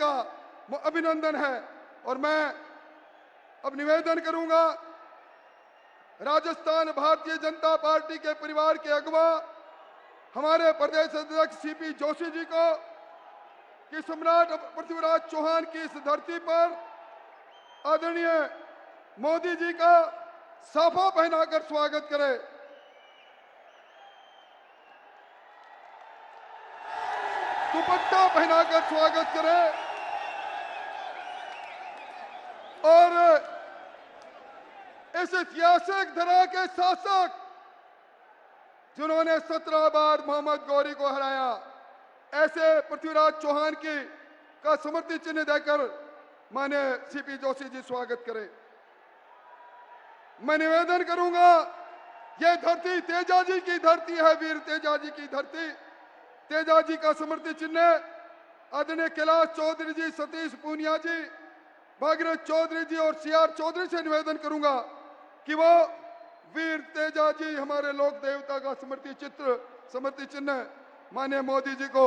का अभिनंदन है। और मैं अब निवेदन करूंगा राजस्थान भारतीय जनता पार्टी के परिवार के अगवा हमारे प्रदेश अध्यक्ष सीपी जोशी जी को कि सम्राट पृथ्वीराज चौहान की इस धरती पर आदरणीय मोदी जी का साफा पहनाकर स्वागत करें। दुपट्टा पहनाकर स्वागत करें और इस ऐतिहासिक धरा के शासक जिन्होंने 17 बार मोहम्मद गौरी को हराया, ऐसे पृथ्वीराज चौहान की का समृद्धि चिन्ह देकर माननीय सीपी जोशी जी स्वागत करें। मैं निवेदन करूंगा यह धरती तेजाजी की धरती है, वीर तेजाजी की धरती। तेजाजी का समृद्धि चिन्ह आदरणीय कैलाश चौधरी जी, सतीश पूनिया जी, भागीरथ चौधरी जी और सीआर चौधरी से निवेदन करूंगा कि वो वीर तेजाजी हमारे लोक देवता का समृद्धि चिन्ह माननीय मोदी जी को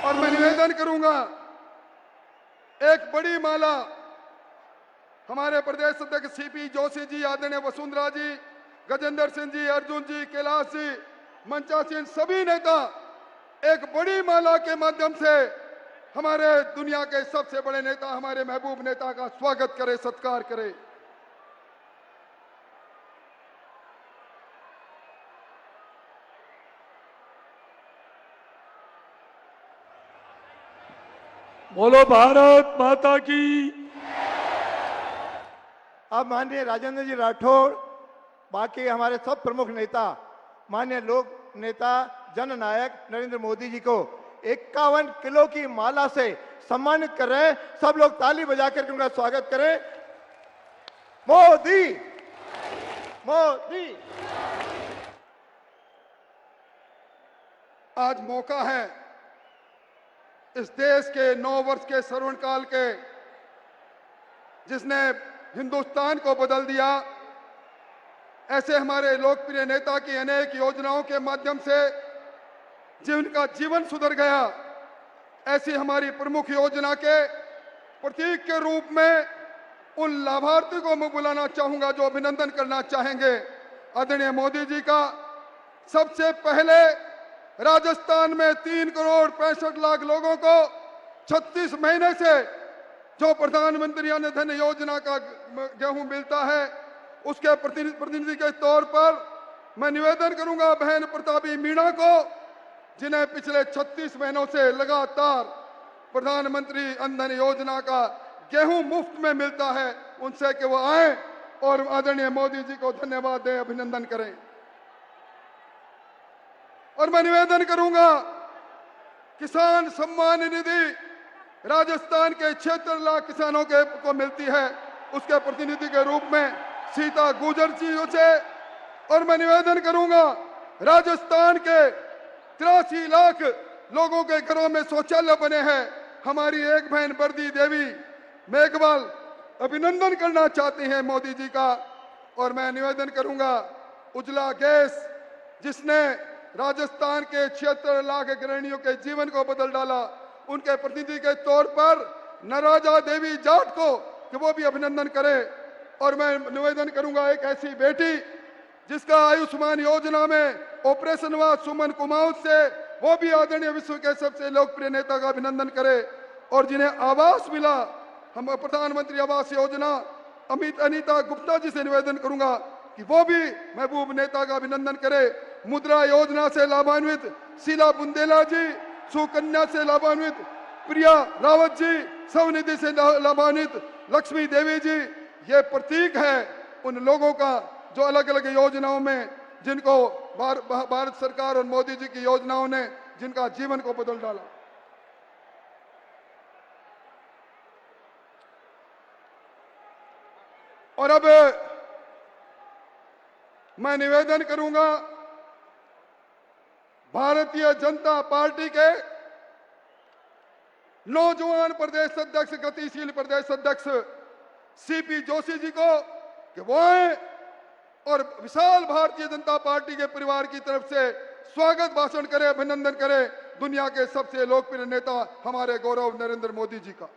और मैं निवेदन करूंगा एक बड़ी माला हमारे प्रदेश अध्यक्ष सीपी जोशी जी, आदरणीय वसुंधरा जी, गजेंद्र सिंह जी, अर्जुन जी, कैलाश जी, मंचा सिंह, सभी नेता एक बड़ी माला के माध्यम से हमारे दुनिया के सबसे बड़े नेता, हमारे महबूब नेता का स्वागत करें, सत्कार करें। बोलो भारत माता की। अब माननीय राजेंद्र जी राठौर, बाकी हमारे सब प्रमुख नेता, माननीय लोक नेता जननायक नरेंद्र मोदी जी को 51 किलो की माला से सम्मानित कर रहे हैं। सब लोग ताली बजाकर उनका स्वागत करें। मोदी मोदी। आज मौका है इस देश के 9 वर्ष के श्रवण काल के जिसने हिंदुस्तान को बदल दिया, ऐसे हमारे लोकप्रिय नेता की अनेक योजनाओं के माध्यम से जिनका जीवन सुधर गया, ऐसी हमारी प्रमुख योजना के प्रतीक के रूप में उन लाभार्थी को मैं बुलाना चाहूंगा जो अभिनंदन करना चाहेंगे आदरणीय मोदी जी का। सबसे पहले राजस्थान में 3 करोड़ 65 लाख लोगों को 36 महीने से जो प्रधानमंत्री अन्न धन योजना का गेहूं मिलता है, उसके प्रतिनिधि के तौर पर मैं निवेदन करूंगा बहन प्रतापी मीणा को, जिन्हें पिछले 36 महीनों से लगातार प्रधानमंत्री अन्न धन योजना का गेहूं मुफ्त में मिलता है, उनसे कि वो आए और आदरणीय मोदी जी को धन्यवाद दें, अभिनंदन करें। और मैं निवेदन करूंगा किसान सम्मान निधि राजस्थान के 76 लाख किसानों को मिलती है, उसके प्रतिनिधि के रूप में सीता गुजर जी से। और मैं निवेदन करूंगा राजस्थान के 83 लाख लोगों के घरों में शौचालय बने हैं। हमारी एक बहन बर्दी देवी मेघवाल अभिनंदन करना चाहती हैं मोदी जी का। और मैं निवेदन करूंगा उज्ज्वला गैस जिसने राजस्थान के 76 लाख गृहिणियों के जीवन को बदल डाला, उनके प्रतिनिधि के तौर पर नराजा देवी जाट को कि वो भी अभिनंदन करें। और मैं निवेदन करूंगा एक ऐसी बेटी जिसका आयुष्मान योजना में ऑपरेशन हुआ, सुमन कुमाऊं से, वो भी आदरणीय विश्व के सबसे लोकप्रिय नेता का अभिनंदन करे। और जिन्हें आवास मिला, हम प्रधानमंत्री आवास योजना, अनीता गुप्ता जी से निवेदन करूंगा कि वो भी महबूब नेता का अभिनंदन करे। मुद्रा योजना से लाभान्वित शीला बुंदेला जी, सुकन्या से लाभान्वित प्रिया रावत जी, स्वनिधि से लाभान्वित लक्ष्मी देवी जी, ये प्रतीक है उन लोगों का जो अलग अलग योजनाओं में जिनको भारत सरकार और मोदी जी की योजनाओं ने जिनका जीवन को बदल डाला। और अब मैं निवेदन करूंगा भारतीय जनता पार्टी के नौजवान प्रदेश अध्यक्ष, गतिशील प्रदेश अध्यक्ष सीपी जोशी जी को कि वो आए और विशाल भारतीय जनता पार्टी के परिवार की तरफ से स्वागत भाषण करे, अभिनंदन करे दुनिया के सबसे लोकप्रिय नेता हमारे गौरव नरेंद्र मोदी जी का।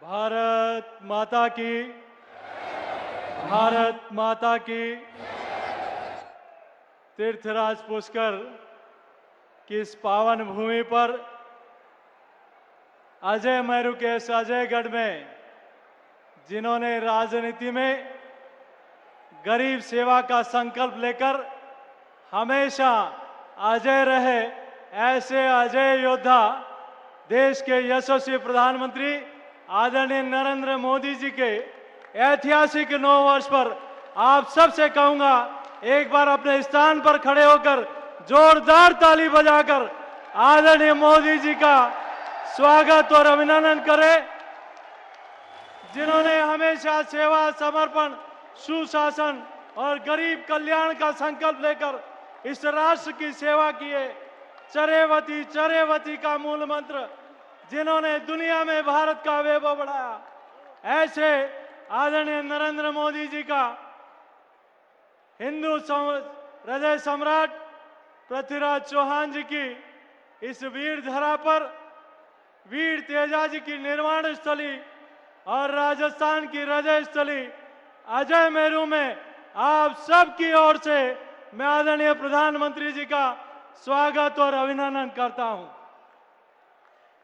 भारत माता की, भारत माता की। तीर्थराज पुष्कर की इस पावन भूमि पर अजय मेरू के इस अजयगढ़ में जिन्होंने राजनीति में गरीब सेवा का संकल्प लेकर हमेशा अजय रहे, ऐसे अजय योद्धा देश के यशस्वी प्रधानमंत्री आदरणीय नरेंद्र मोदी जी के ऐतिहासिक 9 वर्ष पर आप सबसे कहूंगा, एक बार अपने स्थान पर खड़े होकर जोरदार ताली बजाकर आदरणीय मोदी जी का स्वागत और अभिनंदन करें, जिन्होंने हमेशा सेवा, समर्पण, सुशासन और गरीब कल्याण का संकल्प लेकर इस राष्ट्र की सेवा की है। चरेवती चरेवती का मूल मंत्र जिन्होंने दुनिया में भारत का वैभव बढ़ाया, ऐसे आदरणीय नरेंद्र मोदी जी का हिंदू हृदय सम्राट पृथ्वीराज चौहान जी की इस वीर धरा पर वीर तेजाजी की निर्वाण स्थली और राजस्थान की हृदय स्थली अजय मेरू में आप सबकी ओर से मैं आदरणीय प्रधानमंत्री जी का स्वागत और अभिनंदन करता हूं।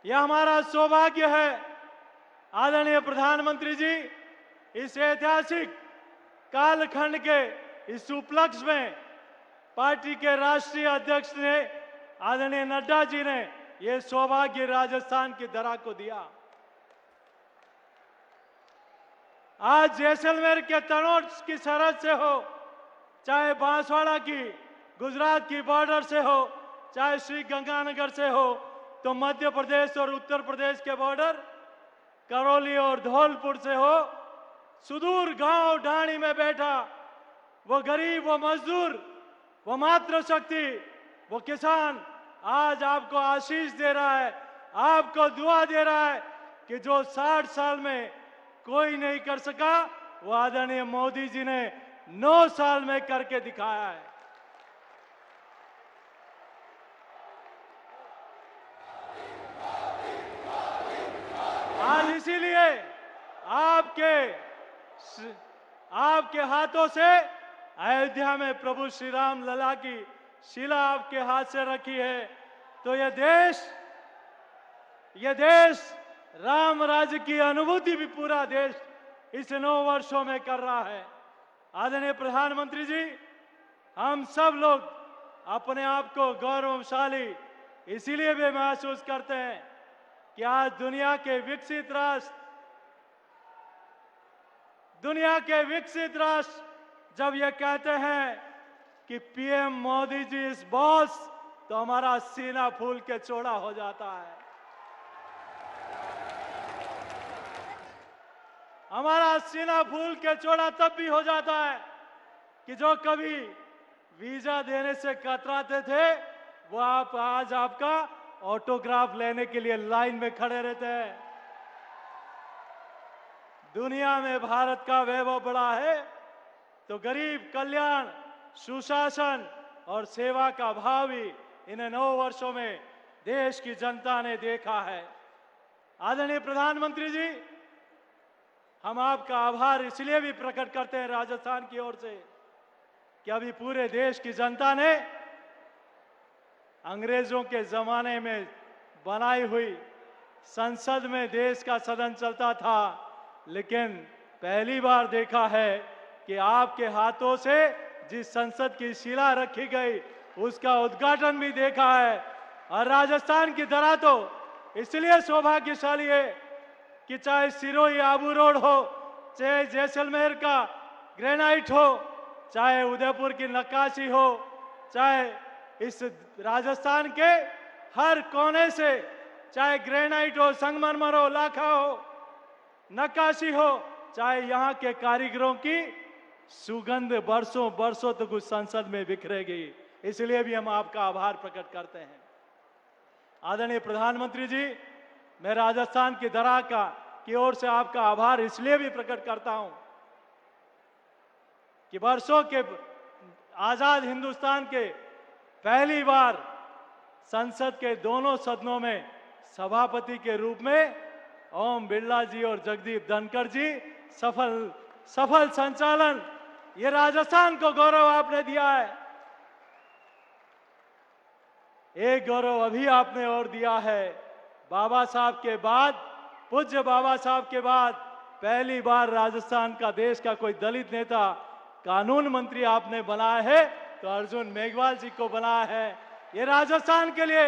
यह हमारा सौभाग्य है आदरणीय प्रधानमंत्री जी, इस ऐतिहासिक कालखंड के इस उपलक्ष्य में पार्टी के राष्ट्रीय अध्यक्ष ने आदरणीय नड्डा जी ने यह सौभाग्य राजस्थान की धरा को दिया। आज जैसलमेर के तनोट की सरहद से हो, चाहे बांसवाड़ा की गुजरात की बॉर्डर से हो, चाहे श्री गंगानगर से हो, तो मध्य प्रदेश और उत्तर प्रदेश के बॉर्डर करौली और धौलपुर से हो, सुदूर गांव ढाणी में बैठा वो गरीब, वो मजदूर, वो मातृशक्ति, वो किसान आज आपको आशीष दे रहा है, आपको दुआ दे रहा है कि जो 60 साल में कोई नहीं कर सका वो आदरणीय मोदी जी ने 9 साल में करके दिखाया है। आज इसीलिए आपके हाथों से अयोध्या में प्रभु श्री राम लला की शिला आपके हाथ से रखी है, तो यह देश राम राज्य की अनुभूति भी पूरा देश इस 9 वर्षों में कर रहा है। आदरणीय प्रधानमंत्री जी, हम सब लोग अपने आप को गौरवशाली इसीलिए भी महसूस करते हैं कि आज दुनिया के विकसित राष्ट्र जब ये कहते हैं कि PM Modi ji is boss, तो हमारा सीना फूल के चौड़ा हो जाता है। हमारा सीना फूल के चौड़ा तब भी हो जाता है कि जो कभी वीजा देने से कतराते थे वो आप आज आपका ऑटोग्राफ लेने के लिए लाइन में खड़े रहते हैं। दुनिया में भारत का वैभव बढ़ा है तो गरीब कल्याण, सुशासन और सेवा का भाव भी इन 9 वर्षों में देश की जनता ने देखा है। आदरणीय प्रधानमंत्री जी, हम आपका आभार इसलिए भी प्रकट करते हैं राजस्थान की ओर से कि अभी पूरे देश की जनता ने अंग्रेजों के जमाने में बनाई हुई संसद में देश का सदन चलता था, लेकिन पहली बार देखा है कि आपके हाथों से जिस संसद की शिला रखी गई उसका उद्घाटन भी देखा है। और राजस्थान की धरा तो इसलिए सौभाग्यशाली है कि चाहे सिरोही आबू रोड हो, चाहे जैसलमेर का ग्रेनाइट हो, चाहे उदयपुर की नक्काशी हो, चाहे इस राजस्थान के हर कोने से चाहे ग्रेनाइट हो, संगमरमर हो, लाखा हो, नक्काशी हो, चाहे यहाँ के कारीगरों की सुगंध बरसों बरसों तक उस संसद में बिखरेगी। इसलिए भी हम आपका आभार प्रकट करते हैं। आदरणीय प्रधानमंत्री जी, मैं राजस्थान की धरा की ओर से आपका आभार इसलिए भी प्रकट करता हूं कि वर्षों के आजाद हिंदुस्तान के पहली बार संसद के दोनों सदनों में सभापति के रूप में ओम बिरला जी और जगदीप धनखड़ जी सफल संचालन, ये राजस्थान को गौरव आपने दिया है। एक गौरव अभी आपने और दिया है, बाबा साहब के बाद, पूज्य बाबा साहब के बाद पहली बार राजस्थान का देश का कोई दलित नेता कानून मंत्री आपने बनाया है, तो अर्जुन मेघवाल जी को बनाया है। ये राजस्थान के लिए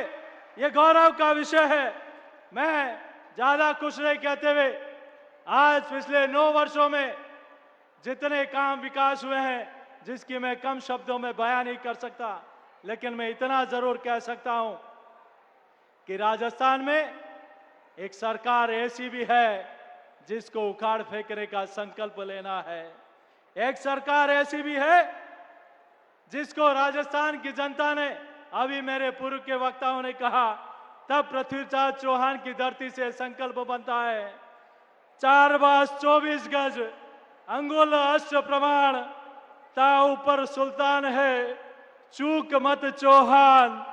ये गौरव का विषय है। मैं ज्यादा कुछ नहीं कहते हुए, आज पिछले 9 वर्षों में जितने काम विकास हुए हैं, जिसकी मैं कम शब्दों में बयान नहीं कर सकता, लेकिन मैं इतना जरूर कह सकता हूं कि राजस्थान में एक सरकार ऐसी भी है जिसको उखाड़ फेंकने का संकल्प लेना है। एक सरकार ऐसी भी है जिसको राजस्थान की जनता ने, अभी मेरे पूर्व के वक्ताओं ने कहा, तब पृथ्वीराज चौहान की धरती से संकल्प बनता है, 4 बास 24 गज अंगुल अष्ट प्रमाण, ता ऊपर सुल्तान है चूक मत चौहान।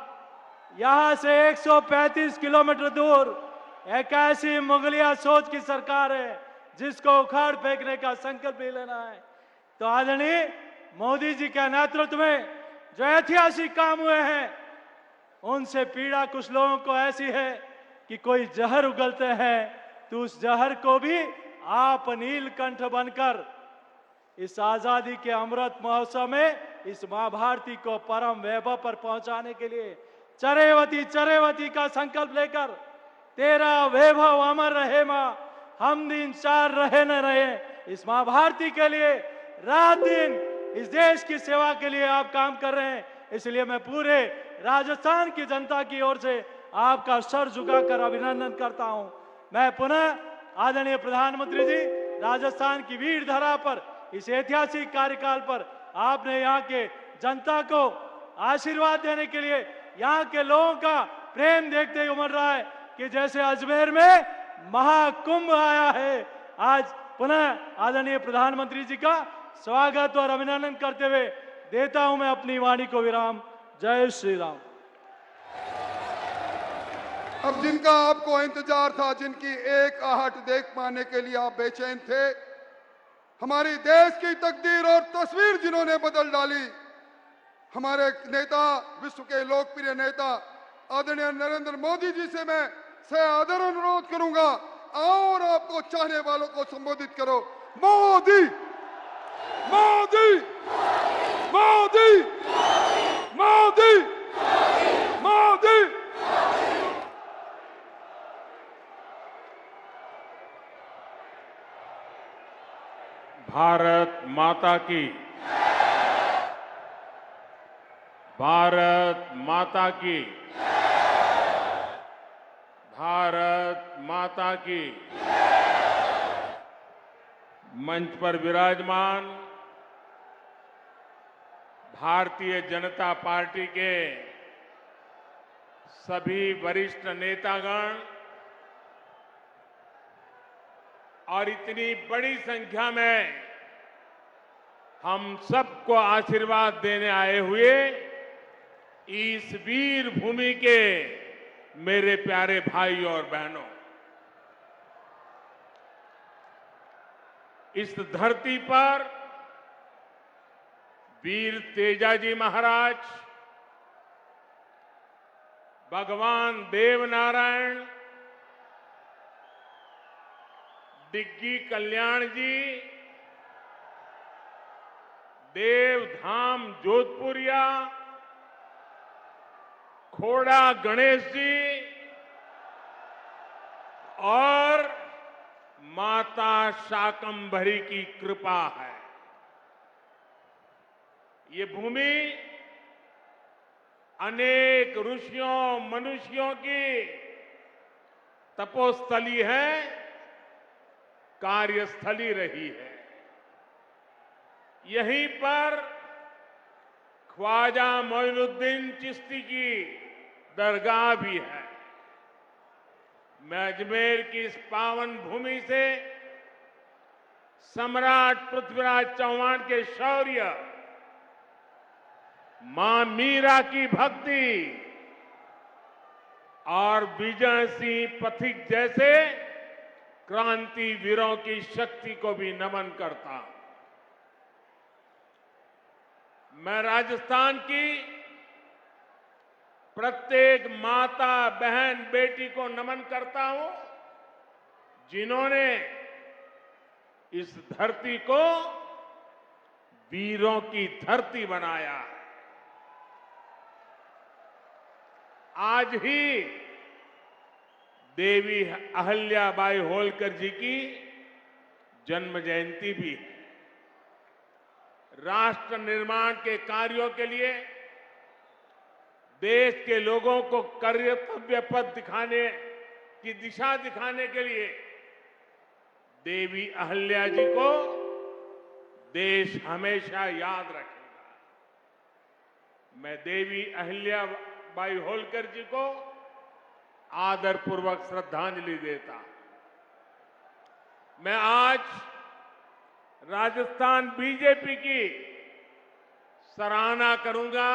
यहां से 135 किलोमीटर दूर एक ऐसी मुगलिया सोच की सरकार है जिसको उखाड़ फेंकने का संकल्प भी लेना है। तो आदरणीय मोदी जी के नेतृत्व में जो ऐतिहासिक काम हुए हैं, उनसे पीड़ा कुछ लोगों को ऐसी है कि कोई जहर उगलते हैं तो उस जहर को भी आप नीलकंठ बनकर इस आजादी के अमृत महोत्सव में इस मां भारती को परम वैभव पर पहुंचाने के लिए चरेवती चरेवती का संकल्प लेकर, तेरा वैभव अमर रहे मां, हम दिन 4 रहे न रहे, इस मां भारती के लिए रात दिन इस देश की सेवा के लिए आप काम कर रहे हैं। इसलिए मैं पूरे राजस्थान की जनता की ओर से आपका सर झुकाकर अभिनंदन करता हूं। मैं पुनः आदरणीय प्रधानमंत्री जी, राजस्थान की वीर धरा पर, इस ऐतिहासिक कार्यकाल पर आपने यहाँ के जनता को आशीर्वाद देने के लिए, यहाँ के लोगों का प्रेम देखते ही उमड़ रहा है कि जैसे अजमेर में महाकुंभ आया है। आज पुनः आदरणीय प्रधानमंत्री जी का स्वागत और अभिनंदन करते हुए देता हूं मैं अपनी वाणी को विराम। जय श्री राम। अब जिनका आपको इंतजार था, जिनकी एक आहट देख पाने के लिए आप बेचैन थे, हमारी देश की तकदीर और तस्वीर जिन्होंने बदल डाली, हमारे नेता, विश्व के लोकप्रिय नेता आदरणीय नरेंद्र मोदी जी से मैं सआदर अनुरोध करूंगा, आओ और आपको चाहने वालों को संबोधित करो। मोदी मोदी मोदी मोदी मोदी। भारत माता की, भारत माता की, भारत माता की। मंच पर विराजमान भारतीय जनता पार्टी के सभी वरिष्ठ नेतागण और इतनी बड़ी संख्या में हम सबको आशीर्वाद देने आए हुए इस वीर भूमि के मेरे प्यारे भाई और बहनों, इस धरती पर वीर तेजाजी महाराज, भगवान देवनारायण, डिग्गी कल्याण जी, देवधाम जोधपुरिया, खोड़ा गणेश जी और माता शाकंभरी की कृपा है। ये भूमि अनेक ऋषियों मनुष्यों की तपोस्थली है, कार्यस्थली रही है। यहीं पर ख्वाजा मोइनुद्दीन चिश्ती की दरगाह भी है। मैं अजमेर की इस पावन भूमि से सम्राट पृथ्वीराज चौहान के शौर्य, मां मीरा की भक्ति और विजय सिंह पथिक जैसे क्रांति वीरों की शक्ति को भी नमन करता हूं। मैं राजस्थान की प्रत्येक माता, बहन, बेटी को नमन करता हूं, जिन्होंने इस धरती को वीरों की धरती बनाया है। आज ही देवी अहल्याबाई होलकर जी की जन्म जयंती भी है। राष्ट्र निर्माण के कार्यों के लिए देश के लोगों को कर्तव्य पथ दिखाने की दिशा दिखाने के लिए देवी अहल्या जी को देश हमेशा याद रखेगा। मैं देवी अहल्याबाई होलकर जी को आदरपूर्वक श्रद्धांजलि देता हूं। मैं आज राजस्थान बीजेपी की सराहना करूंगा।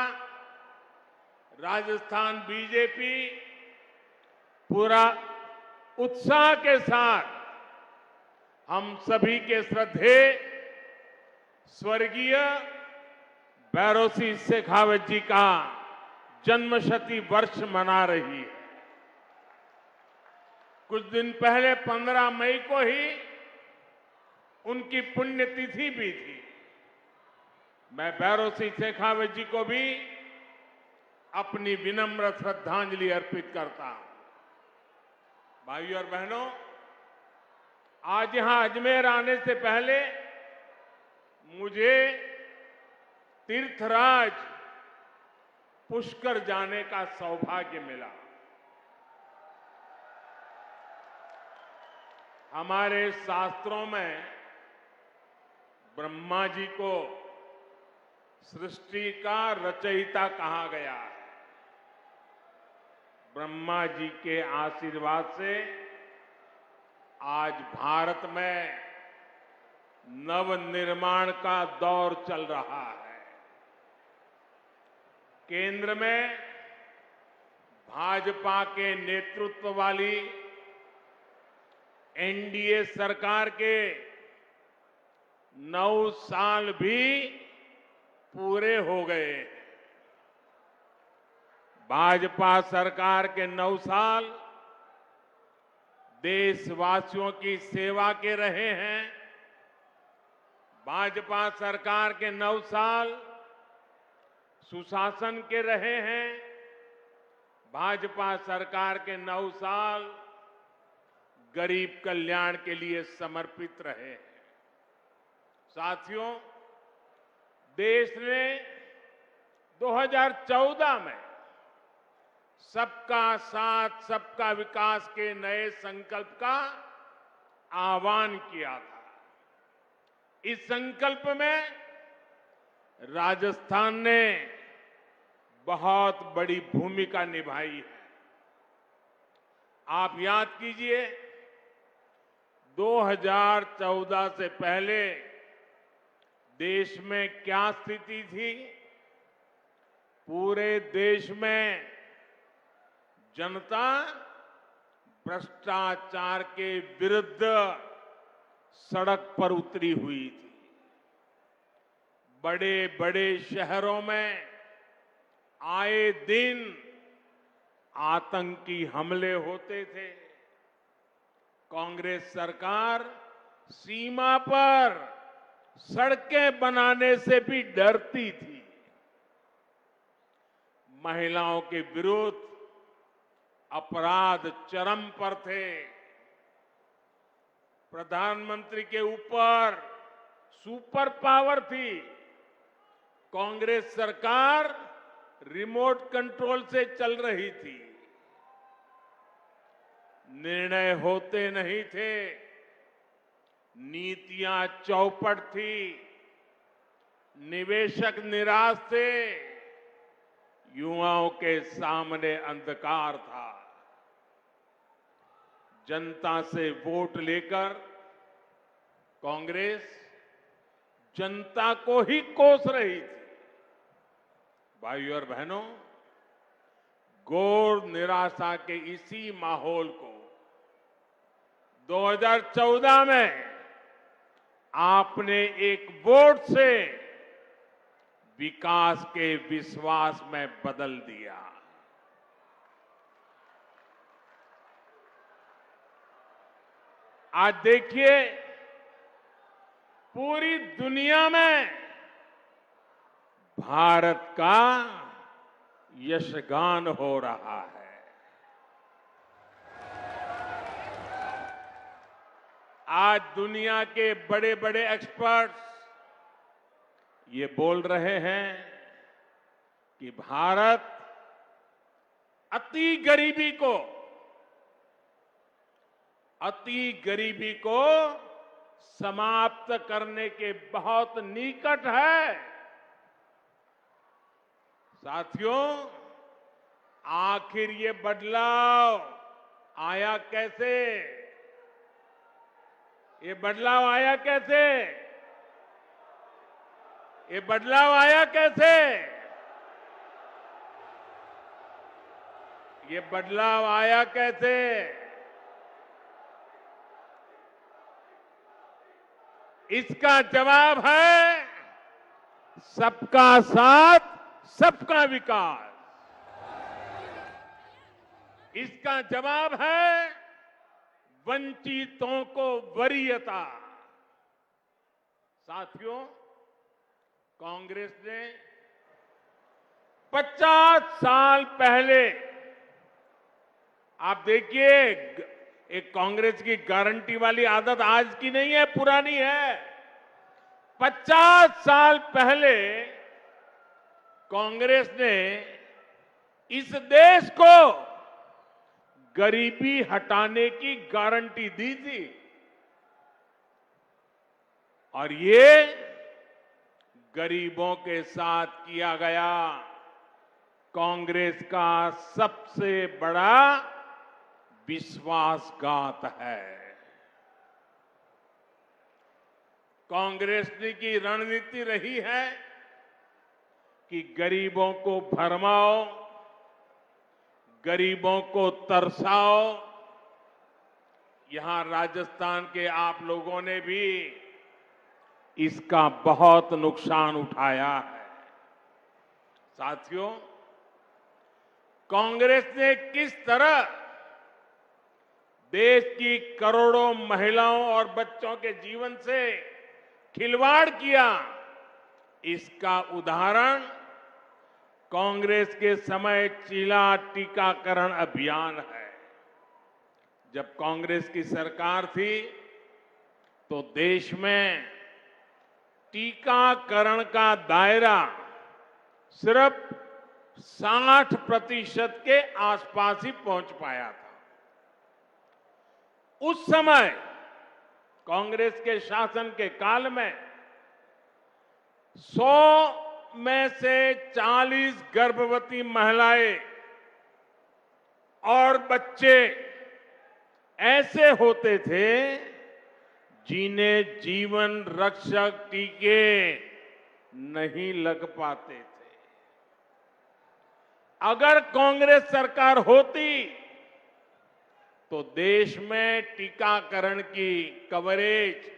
राजस्थान बीजेपी पूरा उत्साह के साथ हम सभी के श्रद्धेय स्वर्गीय भैरों सिंह शेखावत जी का जन्मशती वर्ष मना रही है। कुछ दिन पहले 15 मई को ही उनकी पुण्यतिथि भी थी। मैं भैरों सिंह शेखावत जी को भी अपनी विनम्र श्रद्धांजलि अर्पित करता हूं। भाइयों और बहनों, आज यहां अजमेर आने से पहले मुझे तीर्थराज पुष्कर जाने का सौभाग्य मिला। हमारे शास्त्रों में ब्रह्मा जी को सृष्टि का रचयिता कहा गया है। ब्रह्मा जी के आशीर्वाद से आज भारत में नवनिर्माण का दौर चल रहा है। केंद्र में भाजपा के नेतृत्व वाली एनडीए सरकार के 9 साल भी पूरे हो गए। भाजपा सरकार के 9 साल देशवासियों की सेवा के रहे हैं। भाजपा सरकार के 9 साल सुशासन के रहे हैं। भाजपा सरकार के 9 साल गरीब कल्याण के लिए समर्पित रहे हैं। साथियों, देश ने 2014 में सबका साथ, सबका विकास के नए संकल्प का आह्वान किया था। इस संकल्प में राजस्थान ने बहुत बड़ी भूमिका निभाई है। आप याद कीजिए, 2014 से पहले देश में क्या स्थिति थी। पूरे देश में जनता भ्रष्टाचार के विरुद्ध सड़क पर उतरी हुई थी। बड़े बड़े शहरों में आए दिन आतंकी हमले होते थे। कांग्रेस सरकार सीमा पर सड़कें बनाने से भी डरती थी। महिलाओं के विरुद्ध अपराध चरम पर थे। प्रधानमंत्री के ऊपर सुपर पावर थी। कांग्रेस सरकार रिमोट कंट्रोल से चल रही थी। निर्णय होते नहीं थे। नीतियां चौपट थी। निवेशक निराश थे। युवाओं के सामने अंधकार था। जनता से वोट लेकर कांग्रेस जनता को ही कोस रही थी। भाइयों और बहनों, घोर निराशा के इसी माहौल को 2014 में आपने एक वोट से विकास के विश्वास में बदल दिया। आज देखिए, पूरी दुनिया में भारत का यशगान हो रहा है। आज दुनिया के बड़े बड़े एक्सपर्ट्स ये बोल रहे हैं कि भारत अति गरीबी को समाप्त करने के बहुत निकट है। साथियों, आखिर ये बदलाव आया कैसे? ये बदलाव आया कैसे? ये बदलाव आया कैसे? ये बदलाव आया कैसे? इसका जवाब है सबका साथ, सबका विकास। इसका जवाब है वंचितों को वरीयता। साथियों, कांग्रेस ने 50 साल पहले, आप देखिए, एक कांग्रेस की गारंटी वाली आदत आज की नहीं है, पुरानी है। 50 साल पहले कांग्रेस ने इस देश को गरीबी हटाने की गारंटी दी थी, और ये गरीबों के साथ किया गया कांग्रेस का सबसे बड़ा विश्वासघात है। कांग्रेस की रणनीति रही है कि गरीबों को भरमाओ, गरीबों को तरसाओ। यहां राजस्थान के आप लोगों ने भी इसका बहुत नुकसान उठाया है। साथियों, कांग्रेस ने किस तरह देश की करोड़ों महिलाओं और बच्चों के जीवन से खिलवाड़ किया, इसका उदाहरण कांग्रेस के समय चीला टीकाकरण अभियान है। जब कांग्रेस की सरकार थी तो देश में टीकाकरण का दायरा सिर्फ 60% के आसपास ही पहुंच पाया था। उस समय कांग्रेस के शासन के काल में 100 में से 40 गर्भवती महिलाएं और बच्चे ऐसे होते थे जिन्हें जीवन रक्षक टीके नहीं लग पाते थे। अगर कांग्रेस सरकार होती तो देश में टीकाकरण की कवरेज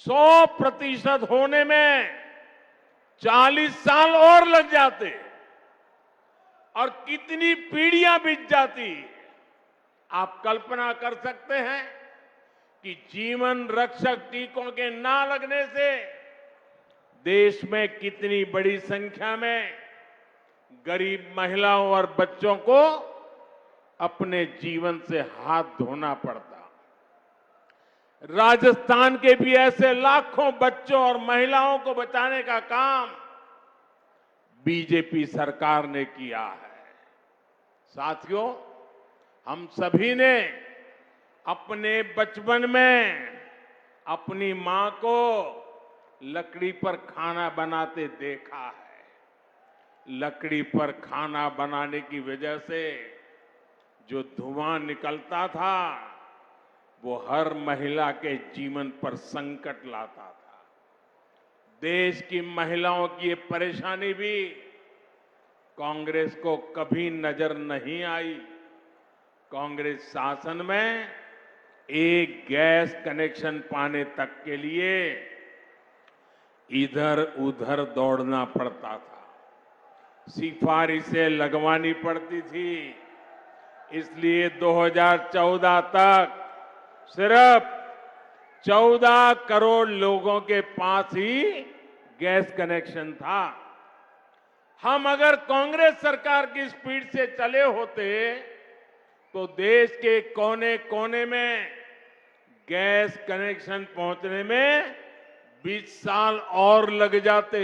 100% होने में 40 साल और लग जाते और कितनी पीढ़ियां बीत जाती। आप कल्पना कर सकते हैं कि जीवन रक्षक टीकों के ना लगने से देश में कितनी बड़ी संख्या में गरीब महिलाओं और बच्चों को अपने जीवन से हाथ धोना पड़ता। राजस्थान के भी ऐसे लाखों बच्चों और महिलाओं को बचाने का काम बीजेपी सरकार ने किया है। साथियों, हम सभी ने अपने बचपन में अपनी मां को लकड़ी पर खाना बनाते देखा है। लकड़ी पर खाना बनाने की वजह से जो धुआं निकलता था वो हर महिला के जीवन पर संकट लाता था। देश की महिलाओं की ये परेशानी भी कांग्रेस को कभी नजर नहीं आई। कांग्रेस शासन में एक गैस कनेक्शन पाने तक के लिए इधर उधर दौड़ना पड़ता था, सिफारिशें लगवानी पड़ती थी। इसलिए 2014 तक सिर्फ 14 करोड़ लोगों के पास ही गैस कनेक्शन था। हम अगर कांग्रेस सरकार की स्पीड से चले होते तो देश के कोने कोने में गैस कनेक्शन पहुंचने में 20 साल और लग जाते।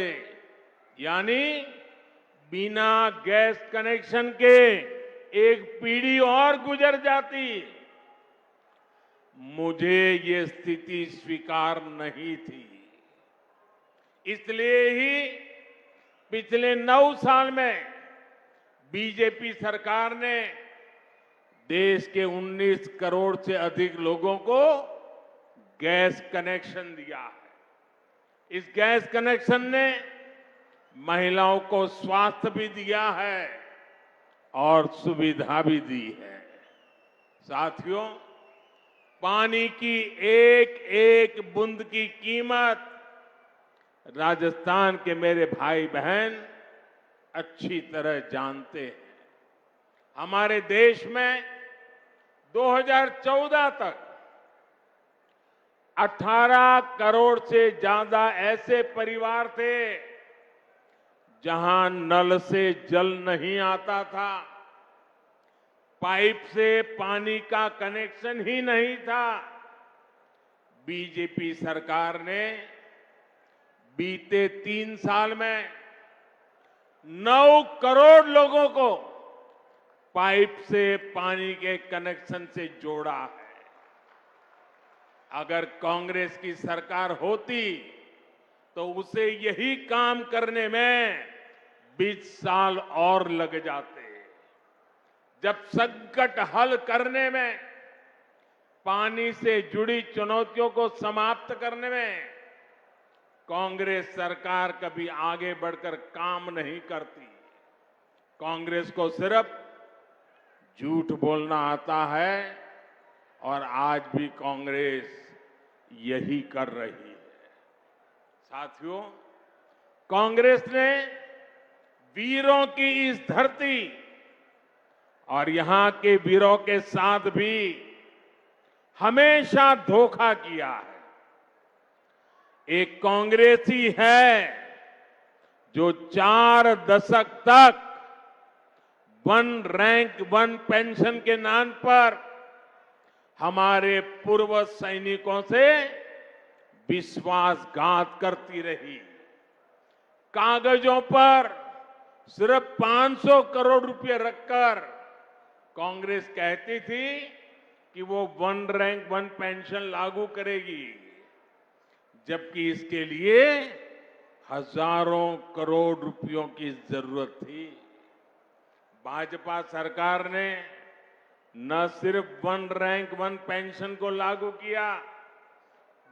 यानी बिना गैस कनेक्शन के एक पीढ़ी और गुजर जाती। मुझे ये स्थिति स्वीकार नहीं थी। इसलिए ही पिछले 9 साल में बीजेपी सरकार ने देश के 19 करोड़ से अधिक लोगों को गैस कनेक्शन दिया है। इस गैस कनेक्शन ने महिलाओं को स्वास्थ्य भी दिया है और सुविधा भी दी है। साथियों, पानी की एक एक बूंद की कीमत राजस्थान के मेरे भाई बहन अच्छी तरह जानते हैं। हमारे देश में 2014 तक 18 करोड़ से ज्यादा ऐसे परिवार थे जहां नल से जल नहीं आता था, पाइप से पानी का कनेक्शन ही नहीं था। बीजेपी सरकार ने बीते 3 साल में 9 करोड़ लोगों को पाइप से पानी के कनेक्शन से जोड़ा है। अगर कांग्रेस की सरकार होती तो उसे यही काम करने में 20 साल और लग जाते। जब संकट हल करने में, पानी से जुड़ी चुनौतियों को समाप्त करने में कांग्रेस सरकार कभी आगे बढ़कर काम नहीं करती। कांग्रेस को सिर्फ झूठ बोलना आता है और आज भी कांग्रेस यही कर रही है। साथियों, कांग्रेस ने वीरों की इस धरती और यहां के वीरों के साथ भी हमेशा धोखा किया है। एक कांग्रेसी है जो 4 दशक तक 1 रैंक 1 पेंशन के नाम पर हमारे पूर्व सैनिकों से विश्वासघात करती रही। कागजों पर सिर्फ 500 करोड़ रुपए रखकर कांग्रेस कहती थी कि वो 1 रैंक 1 पेंशन लागू करेगी, जबकि इसके लिए हजारों करोड़ रुपयों की जरूरत थी। भाजपा सरकार ने न सिर्फ 1 रैंक 1 पेंशन को लागू किया,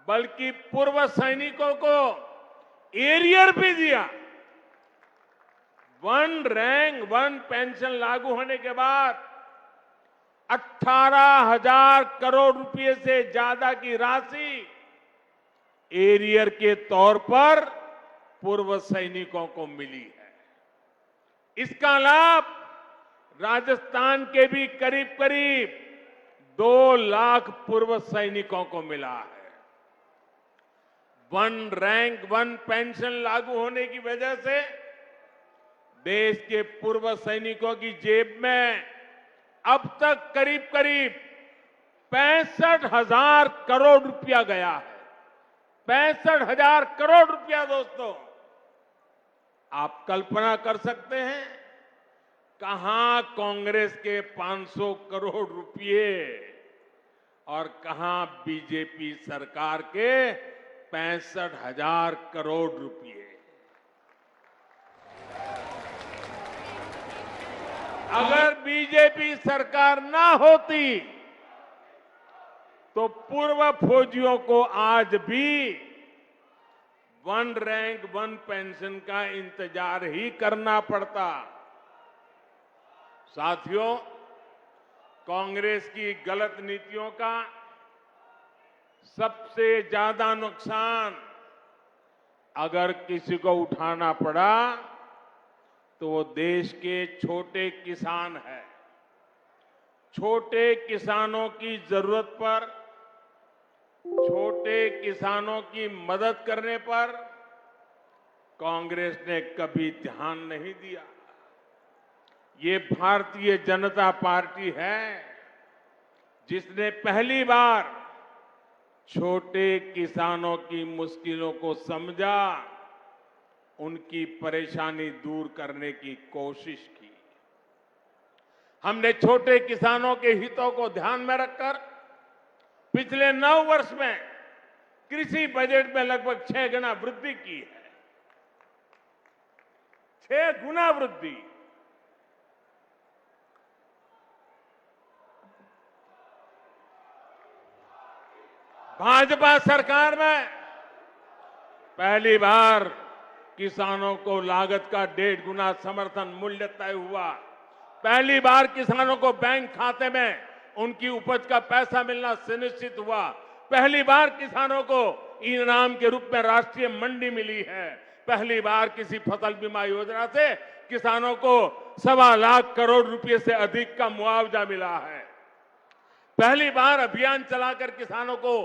बल्कि पूर्व सैनिकों को एरियर भी दिया। 1 रैंक 1 पेंशन लागू होने के बाद 18,000 करोड़ रुपए से ज्यादा की राशि एरियर के तौर पर पूर्व सैनिकों को मिली है। इसका लाभ राजस्थान के भी करीब करीब 2 लाख पूर्व सैनिकों को मिला है। 1 रैंक 1 पेंशन लागू होने की वजह से देश के पूर्व सैनिकों की जेब में अब तक करीब करीब 65,000 करोड़ रुपया गया है। 65,000 करोड़ रुपया। दोस्तों, आप कल्पना कर सकते हैं कहां कांग्रेस के 500 करोड़ रुपए और कहां बीजेपी सरकार के 65,000 करोड़ रुपए। अगर बीजेपी सरकार ना होती तो पूर्व फौजियों को आज भी वन रैंक वन पेंशन का इंतजार ही करना पड़ता। साथियों, कांग्रेस की गलत नीतियों का सबसे ज्यादा नुकसान अगर किसी को उठाना पड़ा तो वो देश के छोटे किसान हैं। छोटे किसानों की जरूरत पर, छोटे किसानों की मदद करने पर कांग्रेस ने कभी ध्यान नहीं दिया। ये भारतीय जनता पार्टी है जिसने पहली बार छोटे किसानों की मुश्किलों को समझा, उनकी परेशानी दूर करने की कोशिश की। हमने छोटे किसानों के हितों को ध्यान में रखकर पिछले 9 वर्ष में कृषि बजट में लगभग 6 गुना वृद्धि की है। 6 गुना वृद्धि। भाजपा सरकार में पहली बार किसानों को लागत का 1.5 गुना समर्थन मूल्य तय हुआ। पहली बार किसानों को बैंक खाते में उनकी उपज का पैसा मिलना सुनिश्चित हुआ। पहली बार किसानों को इनाम के रूप में राष्ट्रीय मंडी मिली है। पहली बार किसी फसल बीमा योजना से किसानों को 1.25 लाख करोड़ रुपए से अधिक का मुआवजा मिला है। पहली बार अभियान चलाकर किसानों को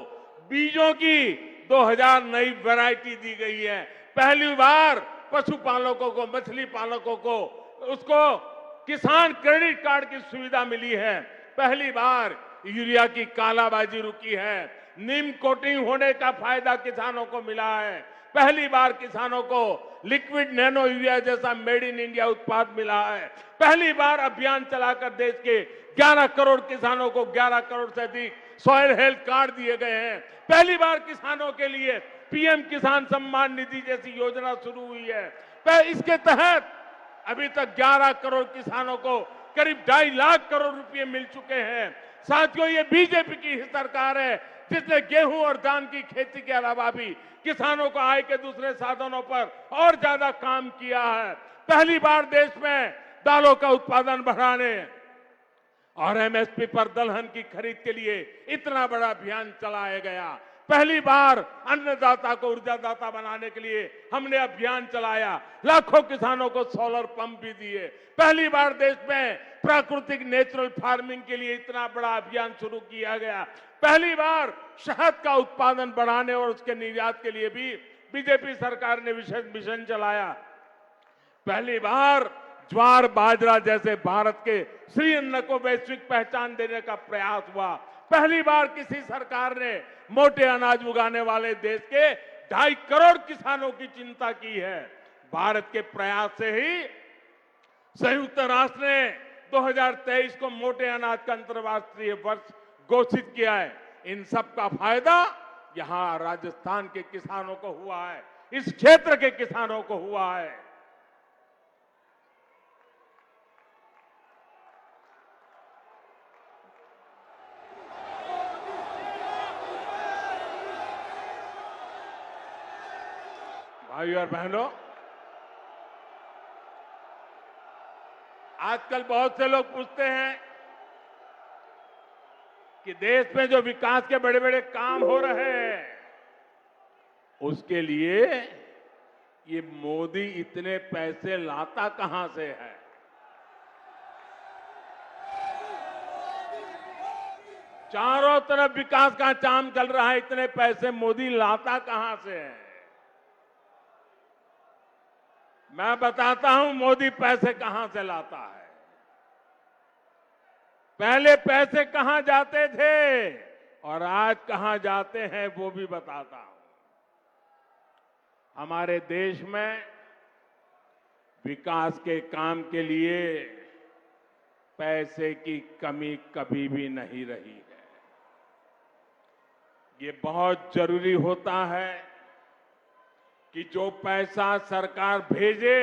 बीजों की 2000 नई वैरायटी दी गई है। पहली बार पशुपालकों को, मछली पालकों को उसको किसान क्रेडिट कार्ड की सुविधा मिली है। पहली बार यूरिया की कालाबाजी रुकी है। नीम कोटिंग होने का फायदा किसानों को मिला है। पहली बार किसानों को लिक्विड नैनो यूरिया जैसा मेड इन इंडिया उत्पाद मिला है। पहली बार अभियान चलाकर देश के 11 करोड़ किसानों को 11 करोड़ से अधिक सॉइल हेल्थ कार्ड दिए गए हैं। पहली बार किसानों के लिए पीएम किसान सम्मान निधि जैसी योजना शुरू हुई है। इसके तहत अभी तक 11 करोड़ किसानों को करीब 2.5 लाख करोड़ रुपए मिल चुके हैं। साथियों, ये बीजेपी की ही सरकार है जिसने गेहूं और धान की खेती के अलावा भी किसानों को आय के दूसरे साधनों पर और ज्यादा काम किया है। पहली बार देश में दालों का उत्पादन बढ़ाने और एमएसपी पर दलहन की खरीद के लिए इतना बड़ा अभियान चलाया गया। पहली बार अन्नदाता को ऊर्जादाता बनाने के लिए हमने अभियान चलाया। लाखों किसानों को सोलर पंप भी दिए। पहली बार देश में प्राकृतिक नेचुरल फार्मिंग के लिए इतना बड़ा अभियान शुरू किया गया। पहली बार शहद का उत्पादन बढ़ाने और उसके निर्यात के लिए भी बीजेपी सरकार ने विशेष मिशन चलाया। पहली बार ज्वार बाजरा जैसे भारत के श्री अन्न को वैश्विक पहचान देने का प्रयास हुआ। पहली बार किसी सरकार ने मोटे अनाज उगाने वाले देश के 2.5 करोड़ किसानों की चिंता की है। भारत के प्रयास से ही संयुक्त राष्ट्र ने 2023 को मोटे अनाज का अंतर्राष्ट्रीय वर्ष घोषित किया है। इन सब का फायदा यहां राजस्थान के किसानों को हुआ है, इस क्षेत्र के किसानों को हुआ है। भाइयों और बहनों, आजकल बहुत से लोग पूछते हैं कि देश में जो विकास के बड़े बड़े काम हो रहे हैं उसके लिए ये मोदी इतने पैसे लाता कहां से है। चारों तरफ विकास का काम चल रहा है, इतने पैसे मोदी लाता कहां से है। मैं बताता हूं मोदी पैसे कहां से लाता है। पहले पैसे कहां जाते थे और आज कहां जाते हैं वो भी बताता हूं। हमारे देश में विकास के काम के लिए पैसे की कमी कभी भी नहीं रही है। ये बहुत जरूरी होता है कि जो पैसा सरकार भेजे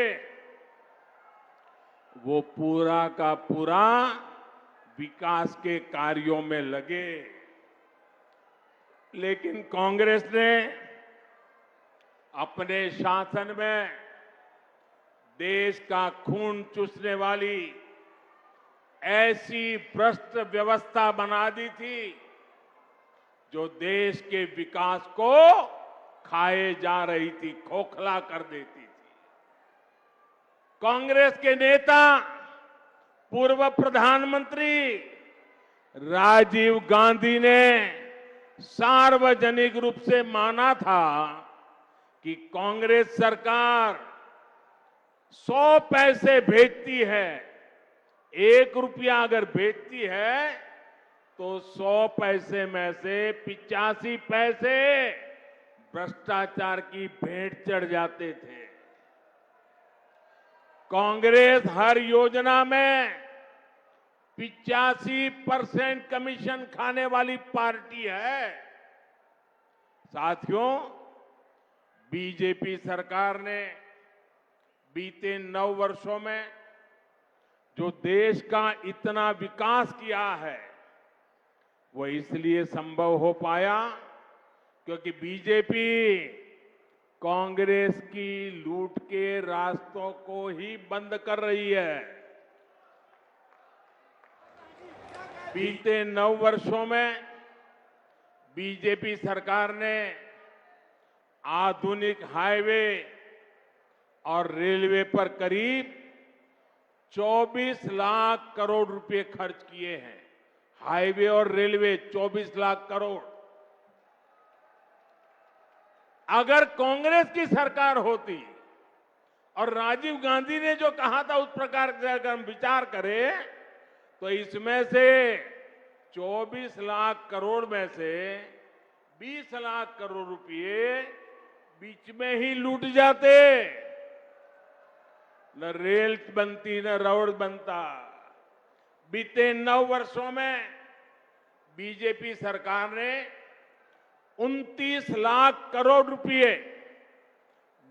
वो पूरा का पूरा विकास के कार्यों में लगे। लेकिन कांग्रेस ने अपने शासन में देश का खून चूसने वाली ऐसी भ्रष्ट व्यवस्था बना दी थी जो देश के विकास को खाए जा रही थी, खोखला कर देती थी। कांग्रेस के नेता पूर्व प्रधानमंत्री राजीव गांधी ने सार्वजनिक रूप से माना था कि कांग्रेस सरकार 100 पैसे भेजती है, 1 रुपया अगर भेजती है तो 100 पैसे में से 85 पैसे भ्रष्टाचार की भेंट चढ़ जाते थे। कांग्रेस हर योजना में 85% कमीशन खाने वाली पार्टी है। साथियों, बीजेपी सरकार ने बीते 9 वर्षों में जो देश का इतना विकास किया है वो इसलिए संभव हो पाया क्योंकि बीजेपी कांग्रेस की लूट के रास्तों को ही बंद कर रही है। बीते 9 वर्षों में बीजेपी सरकार ने आधुनिक हाईवे और रेलवे पर करीब 24 लाख करोड़ रुपए खर्च किए हैं। हाईवे और रेलवे 24 लाख करोड़। अगर कांग्रेस की सरकार होती और राजीव गांधी ने जो कहा था उस प्रकार से अगर हम विचार करें तो इसमें से 24 लाख करोड़ में से 20 लाख करोड़ रुपए बीच में ही लूट जाते। न रेल बनती न रोड बनता। बीते 9 वर्षों में बीजेपी सरकार ने 29 लाख करोड़ रुपए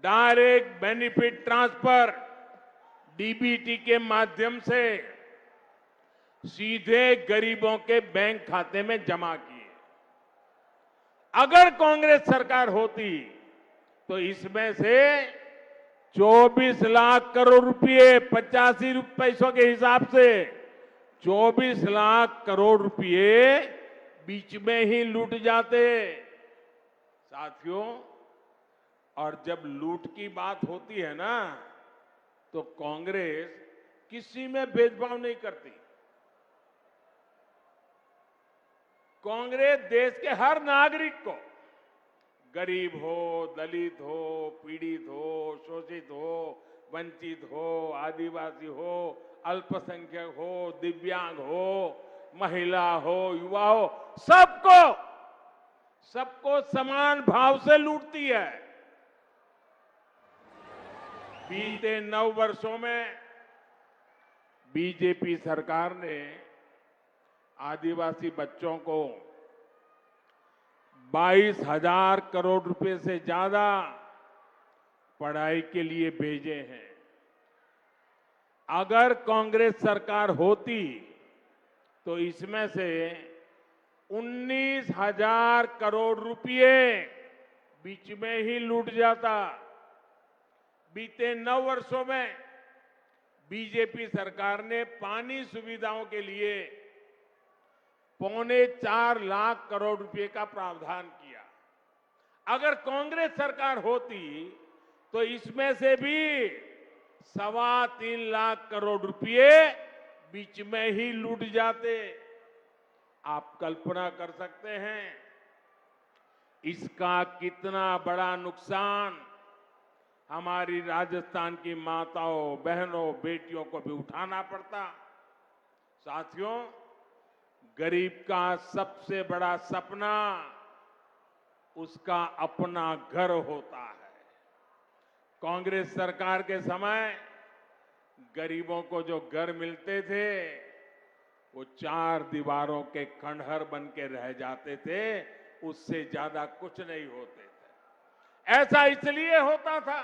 डायरेक्ट बेनिफिट ट्रांसफर डीबीटी के माध्यम से सीधे गरीबों के बैंक खाते में जमा किए। अगर कांग्रेस सरकार होती तो इसमें से 24 लाख करोड़ रुपए 85 पैसों के हिसाब से 24 लाख करोड़ रुपए बीच में ही लूट जाते। साथियों, और जब लूट की बात होती है ना तो कांग्रेस किसी में भेदभाव नहीं करती। कांग्रेस देश के हर नागरिक को, गरीब हो, दलित हो, पीड़ित हो, शोषित हो, वंचित हो, आदिवासी हो, अल्पसंख्यक हो, दिव्यांग हो, महिला हो, युवा हो, सबको समान भाव से लूटती है। बीते 9 वर्षों में बीजेपी सरकार ने आदिवासी बच्चों को 22,000 करोड़ रुपए से ज्यादा पढ़ाई के लिए भेजे हैं। अगर कांग्रेस सरकार होती तो इसमें से 19,000 करोड़ रुपए बीच में ही लूट जाता। बीते 9 वर्षों में बीजेपी सरकार ने पानी सुविधाओं के लिए 4.25 लाख करोड़ रुपए का प्रावधान किया। अगर कांग्रेस सरकार होती तो इसमें से भी 3.25 लाख करोड़ रुपए बीच में ही लूट जाते। आप कल्पना कर सकते हैं इसका कितना बड़ा नुकसान हमारी राजस्थान की माताओं, बहनों, बेटियों को भी उठाना पड़ता। साथियों, गरीब का सबसे बड़ा सपना उसका अपना घर होता है। कांग्रेस सरकार के समय गरीबों को जो घर मिलते थे वो 4 दीवारों के खंडहर बन के रह जाते थे, उससे ज्यादा कुछ नहीं होते थे। ऐसा इसलिए होता था